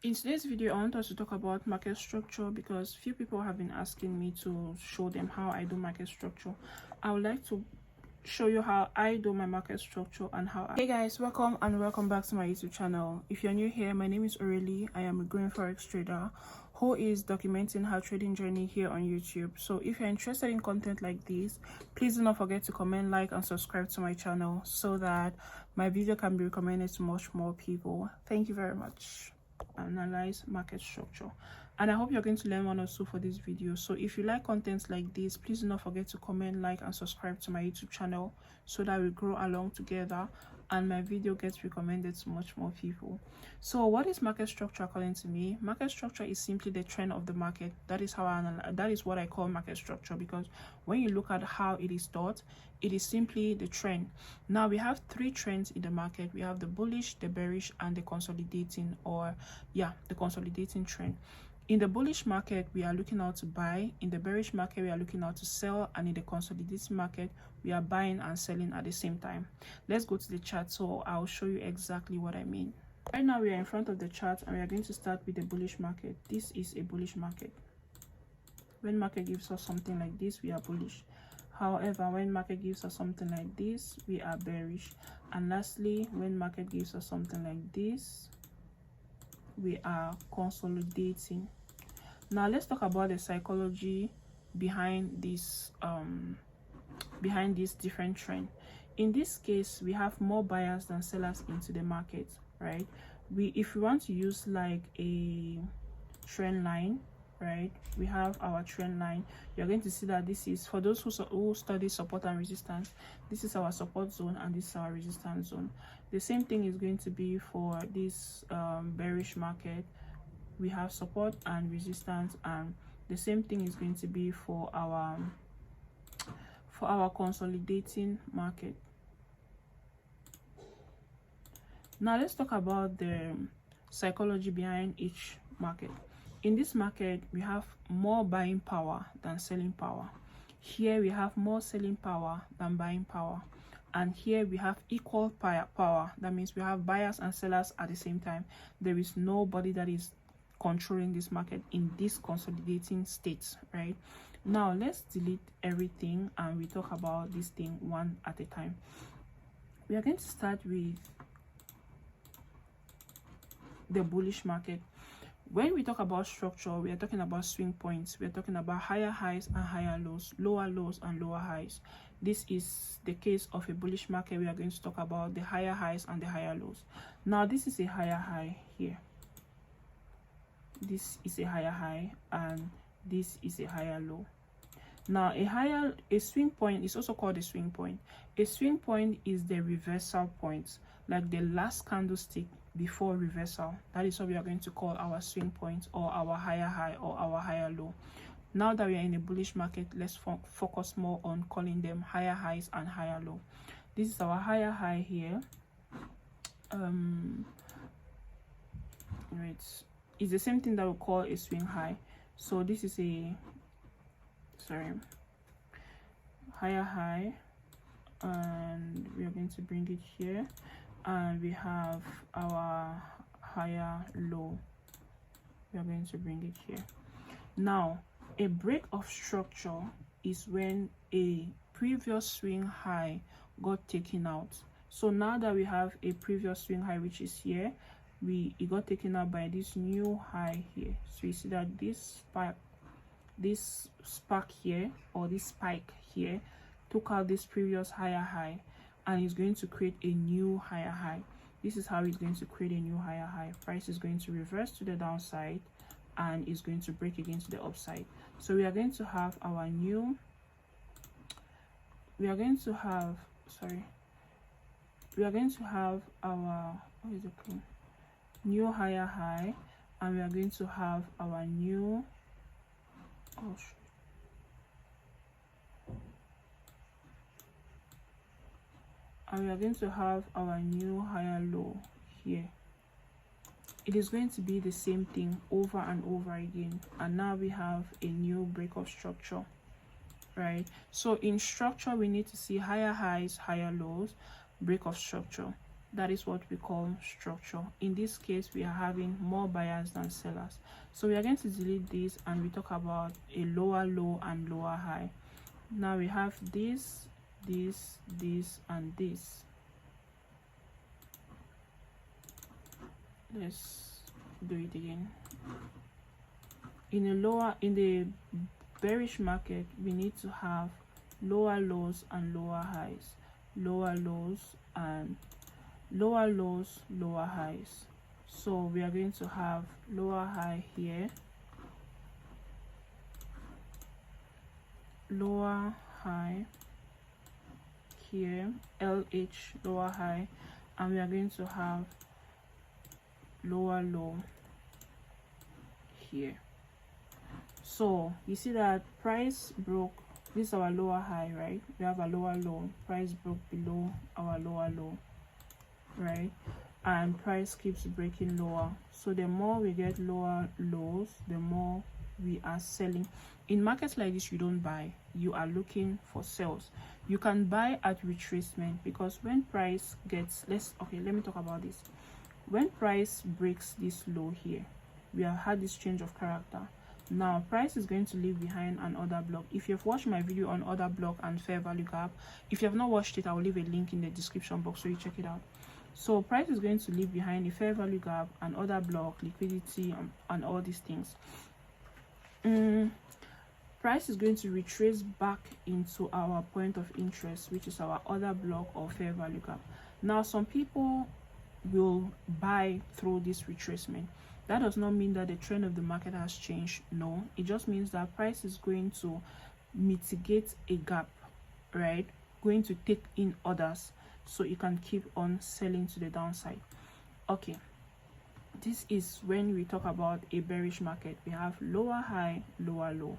In today's video, I want us to talk about market structure because few people have been asking me to show them how I do market structure. I would like to show you how I do my market structure and how Hey guys, welcome back to my YouTube channel. If you're new here, my name is Aurelie. I am a green forex trader who is documenting her trading journey here on YouTube. So if you're interested in content like this, please do not forget to comment, like, and subscribe to my channel so that my video can be recommended to much more people. Thank you very much. Analyze market structure, and I hope you're going to learn one or two for this video. So if you like contents like this, please do not forget to comment, like, and subscribe to my YouTube channel so that we grow along together and my video gets recommended to much more people. So what is market structure according to me? Market structure is simply the trend of the market. That is how I analyze, that is what I call market structure, because when you look at how it is taught, it is simply the trend. Now we have three trends in the market. We have the bullish, the bearish, and the consolidating, or the consolidating trend. In the bullish market, we are looking out to buy. In the bearish market, we are looking out to sell. And in the consolidating market, we are buying and selling at the same time. Let's go to the chart so I'll show you exactly what I mean. Right now, we are in front of the chart and we are going to start with the bullish market. This is a bullish market. When market gives us something like this, we are bullish. However, when market gives us something like this, we are bearish. And lastly, when market gives us something like this, we are consolidating. Now let's talk about the psychology behind this different trend. In this case, we have more buyers than sellers into the market, right? If we want to use like a trend line, right, we have our trend line. You're going to see that this is, for those who study support and resistance, this is our support zone and this is our resistance zone. The same thing is going to be for this bearish market. We have support and resistance, and the same thing is going to be for our consolidating market. Now let's talk about the psychology behind each market. In this market, we have more buying power than selling power. Here we have more selling power than buying power, and here we have equal power. That means we have buyers and sellers at the same time. There is nobody that is controlling this market in this consolidating state. Right now, let's delete everything and we talk about this thing one at a time. We are going to start with the bullish market. When we talk about structure, we are talking about swing points. We are talking about higher highs and higher lows, lower lows and lower highs. This is the case of a bullish market. We are going to talk about the higher highs and the higher lows. Now this is a higher high here. This is a higher high and this is a higher low. Now a swing point is also called a swing point. A swing point is the reversal point, like the last candlestick before reversal. That is what we are going to call our swing point, or our higher high, or our higher low. Now that we are in a bullish market, let's focus more on calling them higher highs and higher low. This is our higher high here. It's the same thing that we call a swing high. So this is a higher high, and we are going to bring it here, and we have our higher low. We are going to bring it here. Now a break of structure is when a previous swing high got taken out. So now that we have a previous swing high, which is here, it got taken out by this new high here. So you see that this spark here, or this spike here, took out this previous higher high and is going to create a new higher high. This is how it's going to create a new higher high. Price is going to reverse to the downside and is going to break again to the upside. So we are going to have our new our new higher high, and we are going to have our new higher low here. It is going to be the same thing over and over again, and now we have a new break of structure, right? So in structure, we need to see higher highs, higher lows, break of structure. that is what we call structure. In this case, we are having more buyers than sellers. So we are going to delete this, and we talk about a lower low and lower high. Now we have this, and this. Let's do it again. In the bearish market, we need to have lower lows and lower highs, lower lows and lower lows, lower highs. So we are going to have lower high here, lower high here, LH, lower high, and we are going to have lower low here. So you see that price broke, this is our lower high, right? We have a lower low, price broke below our lower low, right? And price keeps breaking lower. So the more we get lower lows, the more we are selling. In markets like this, you don't buy, you are looking for sales. You can buy at retracement, because when price gets let me talk about this. When price breaks this low here, we have had this change of character. Now price is going to leave behind an order block. If you've watched my video on order block and fair value gap, if you have not watched it, I will leave a link in the description box so you check it out. So price is going to leave behind a fair value gap, an order block, liquidity, and all these things. Price is going to retrace back into our point of interest, which is our order block or fair value gap. Now some people will buy through this retracement. That does not mean that the trend of the market has changed. No, it just means that price is going to mitigate a gap, right? Going to take in orders so you can keep on selling to the downside. Okay, this is when we talk about a bearish market. We have lower high, lower low,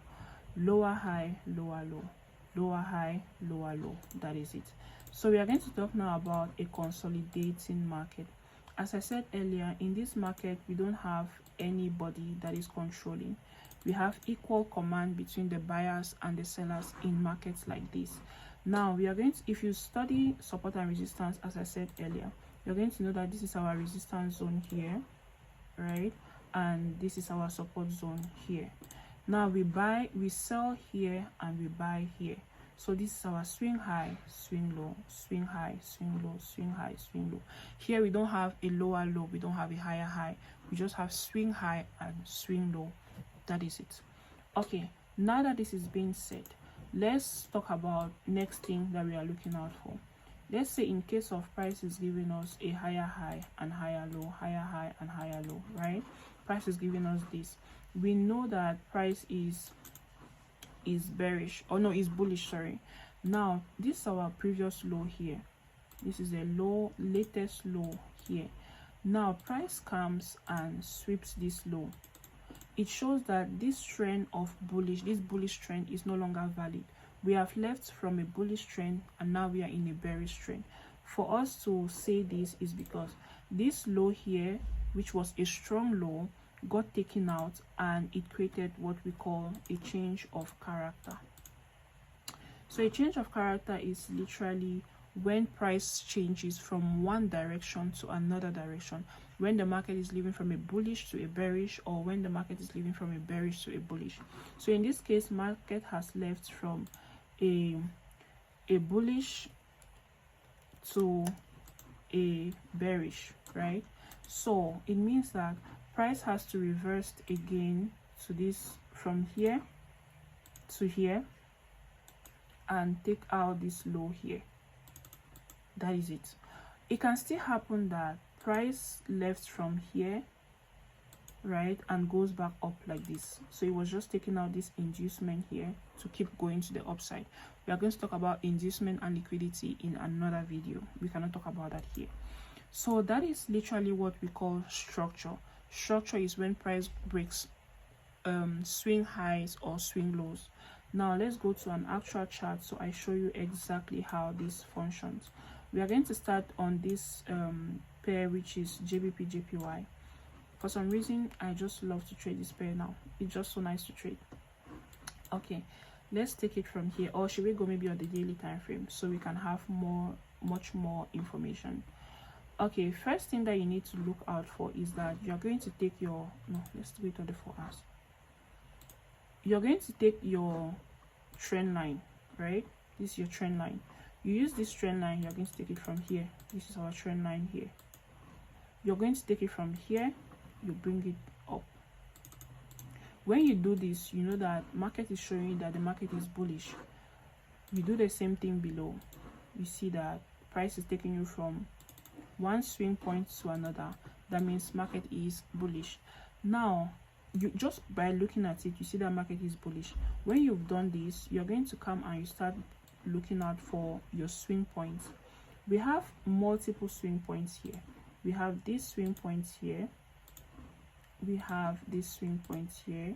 lower high, lower low, lower high, lower low. That is it. So we are going to talk now about a consolidating market. As I said earlier, in this market, we don't have anybody that is controlling. We have equal command between the buyers and the sellers in markets like this. Now we are going to, if you study support and resistance, as I said earlier, you're going to know that this is our resistance zone here, right? And this is our support zone here. Now we sell here, and we buy here. So this is our swing high, swing low, swing high, swing low, swing high, swing low. Here we don't have a lower low, we don't have a higher high. We just have swing high and swing low. That is it. Okay, now that this is being said, let's talk about next thing that we are looking out for. Let's say in case of price is giving us a higher high and higher low, higher high and higher low, right? Price is giving us this. We know that price is bearish, or no, is bullish, sorry. Now this is our previous low here. This is a low, latest low here. Now price comes and sweeps this low. It shows that this trend of bullish, this bullish trend is no longer valid. We have left from a bullish trend and now we are in a bearish trend. For us to say this is because this low here, which was a strong low, got taken out, and it created what we call a change of character. So a change of character is literally when price changes from one direction to another direction, when the market is leaving from a bullish to a bearish, or when the market is leaving from a bearish to a bullish. So in this case, market has left from a bullish to a bearish, right? So it means that price has to reverse again to this, from here to here, and take out this low here. That is it. It can still happen that price left from here, right, and goes back up like this. So it was just taking out this inducement here to keep going to the upside. We are going to talk about inducement and liquidity in another video. We cannot talk about that here. So that is literally what we call structure. Structure is when price breaks swing highs or swing lows. Now let's go to an actual chart so I show you exactly how this functions. We are going to start on this pair, which is JBP JPY. For some reason, I just love to trade this pair now. It's just so nice to trade. Okay, let's take it from here, or should we go maybe on the daily time frame so we can have much more information? Okay, first thing that you need to look out for is that you're going to take your, no, let's wait on the 4 hours. You're going to take your trend line, right? This is your trend line. You use this trend line, you're going to take it from here. This is our trend line here. You're going to take it from here, you bring it up. When you do this, you know that market is showing you that the market is bullish. You do the same thing below. You see that price is taking you from one swing point to another. That means market is bullish. Now, you just by looking at it, you see that market is bullish. When you've done this, you're going to come and you start looking out for your swing points. We have multiple swing points here. We have these swing points here. We have this swing points here.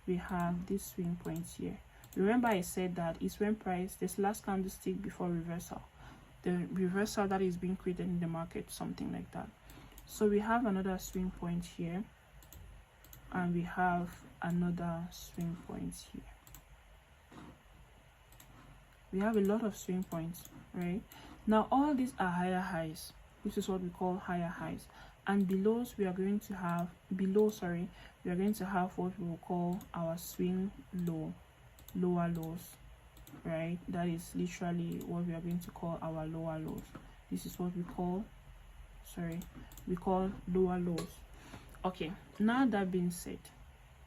We have this swing points here. Remember I said that it's when price, this last candlestick before reversal, the reversal that is being created in the market, something like that. So we have another swing point here, and we have another swing point here. We have a lot of swing points, right? Now all these are higher highs. This is what we call higher highs, and below we are going to have we are going to have what we will call our swing low, lower lows, right? That is literally what we are going to call our lower lows. This is what we call lower lows. Okay, now that being said,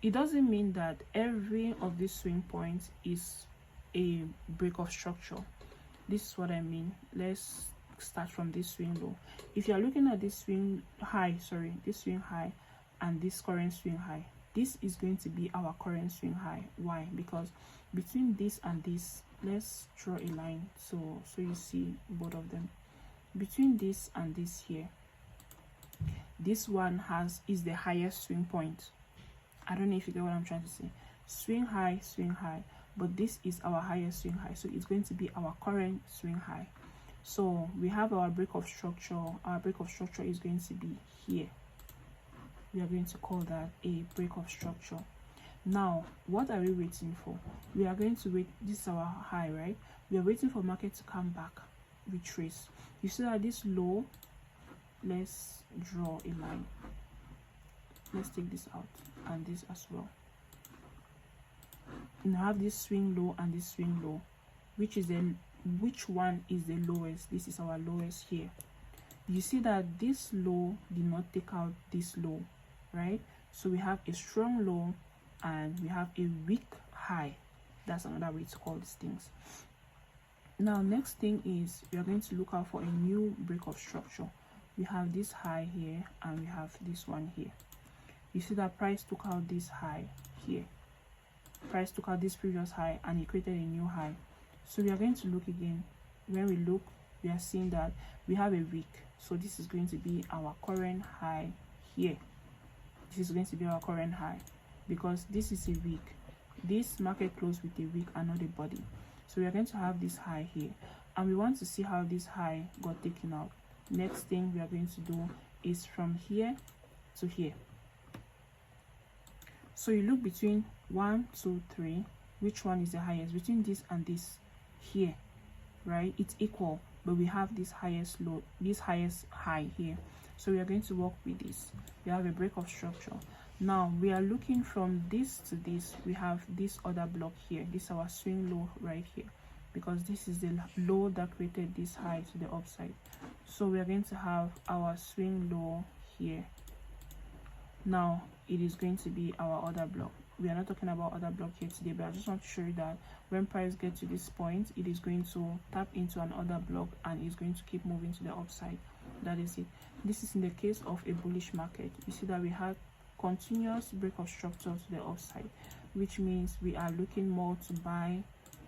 it doesn't mean that every of these swing points is a break of structure. This is what I mean. Let's start from this swing low. If you are looking at this swing high, this swing high and this current swing high, this is going to be our current swing high. Why? Because between this and this, let's draw a line so you see both of them. Between this and this here, this one is the highest swing point. I don't know if you get what I'm trying to say. Swing high, but this is our highest swing high, so it's going to be our current swing high. So we have our break of structure. Our break of structure is going to be here. We are going to call that a break of structure. Now, what are we waiting for? We are going to wait. This is our high, right? We are waiting for market to come back, retrace. You see that this low, let's draw a line. Let's take this out and this as well. You have this swing low and this swing low. Which one is the lowest? This is our lowest here. You see that this low did not take out this low, right? So we have a strong low and we have a weak high. That's another way to call these things. Now, next thing is we are going to look out for a new break of structure. We have this high here and we have this one here. You see that price took out this high here. Price took out this previous high and it created a new high. So we are going to look again. When we look, we are seeing that we have a wick. So this is going to be our current high here. This is going to be our current high because this is a wick. This market closed with a wick and not a body. So we are going to have this high here, and we want to see how this high got taken out. Next thing we are going to do is from here to here. So you look between 1, 2, 3. Which one is the highest? Between this and this here, right? It's equal, but we have this highest low, this highest high here. So we are going to work with this. We have a break of structure. Now we are looking from this to this. We have this other block here. This is our swing low right here, because this is the low that created this high to the upside. So we are going to have our swing low here. Now it is going to be our other block. We are not talking about other block here today, but I just want to show you that when price gets to this point, it is going to tap into another block and is going to keep moving to the upside. That is it. This is in the case of a bullish market. You see that we have continuous break of structure to the upside, which means we are looking more to buy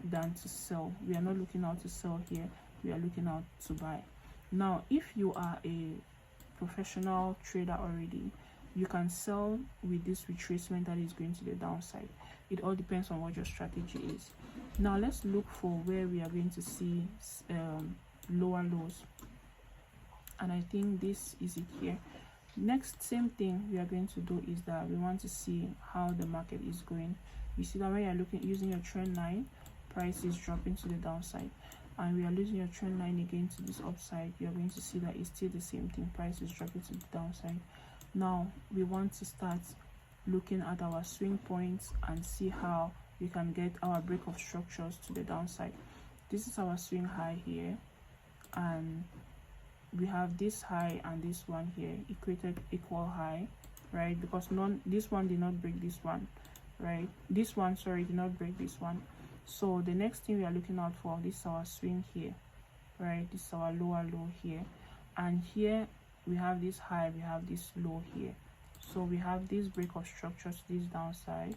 than to sell. We are not looking out to sell here, we are looking out to buy. Now if you are a professional trader already, you can sell with this retracement that is going to the downside. It all depends on what your strategy is. Now let's look for where we are going to see lower lows, and I think this is it here. Next, same thing we are going to do is that we want to see how the market is going. You see that when you're looking using your trend line, price is dropping to the downside. and we are losing your trend line again to this upside, you're going to see that it's still the same thing. Price is dropping to the downside. Now we want to start looking at our swing points and see how we can get our break of structures to the downside. This is our swing high here, and we have this high and this one here. It created equal high, right? Because this one did not break this one, right? This one, sorry, did not break this one. So the next thing we are looking out for, this is our swing here, right? This is our lower low here, and here we have this high, we have this low here. So we have this break of structures to this downside.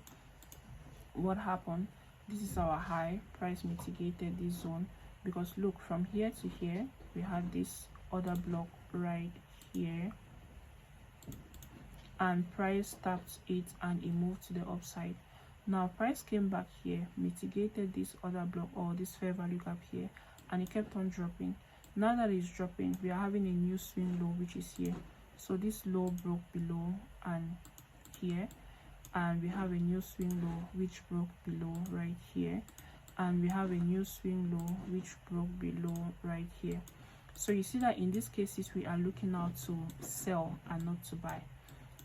What happened? This is our high. Price mitigated this zone, because look, from here to here we have this other block right here, and price tapped it and it moved to the upside. Now price came back here, mitigated this other block or this fair value gap here, and it kept on dropping. Now that it's dropping, we are having a new swing low, which is here. So this low broke below and here, and we have a new swing low which broke below right here, and we have a new swing low which broke below right here. So you see that in these cases we are looking out to sell and not to buy,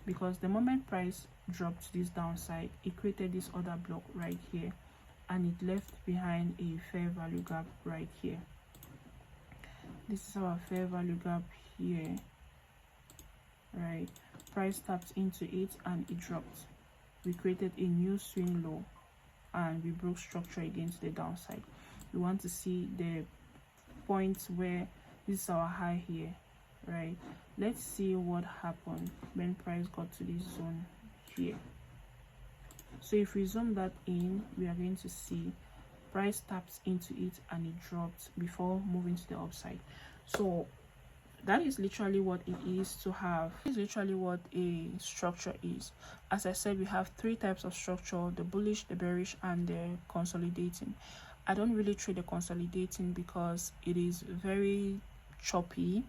because the moment price dropped to this downside, it created this other block right here, and it left behind a fair value gap right here. This is our fair value gap here, right? Price tapped into it and it dropped. We created a new swing low and we broke structure against the downside. We want to see the points where this is our high here, right? Let's see what happened when price got to this zone here. So if we zoom that in, we are going to see price taps into it and it dropped before moving to the upside. So that is literally what it is to have. This is literally what a structure is. As I said, we have three types of structure: the bullish, the bearish, and the consolidating. I don't really trade the consolidating because it is very choppy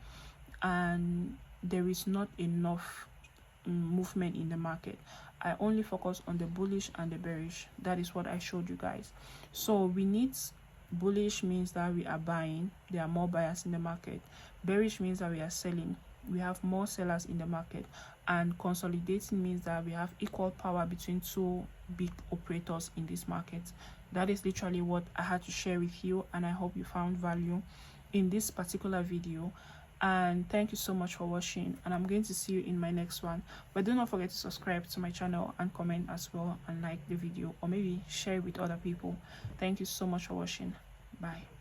and there is not enough movement in the market. I only focus on the bullish and the bearish. That is what I showed you guys. So we need bullish means that we are buying, there are more buyers in the market. Bearish means that we are selling, we have more sellers in the market. And consolidating means that we have equal power between two big operators in this market. That is literally what I had to share with you, and I hope you found value in this particular video. And thank you so much for watching, and I'm going to see you in my next one. But do not forget to subscribe to my channel and comment as well, and like the video, or maybe share it with other people. Thank you so much for watching. Bye.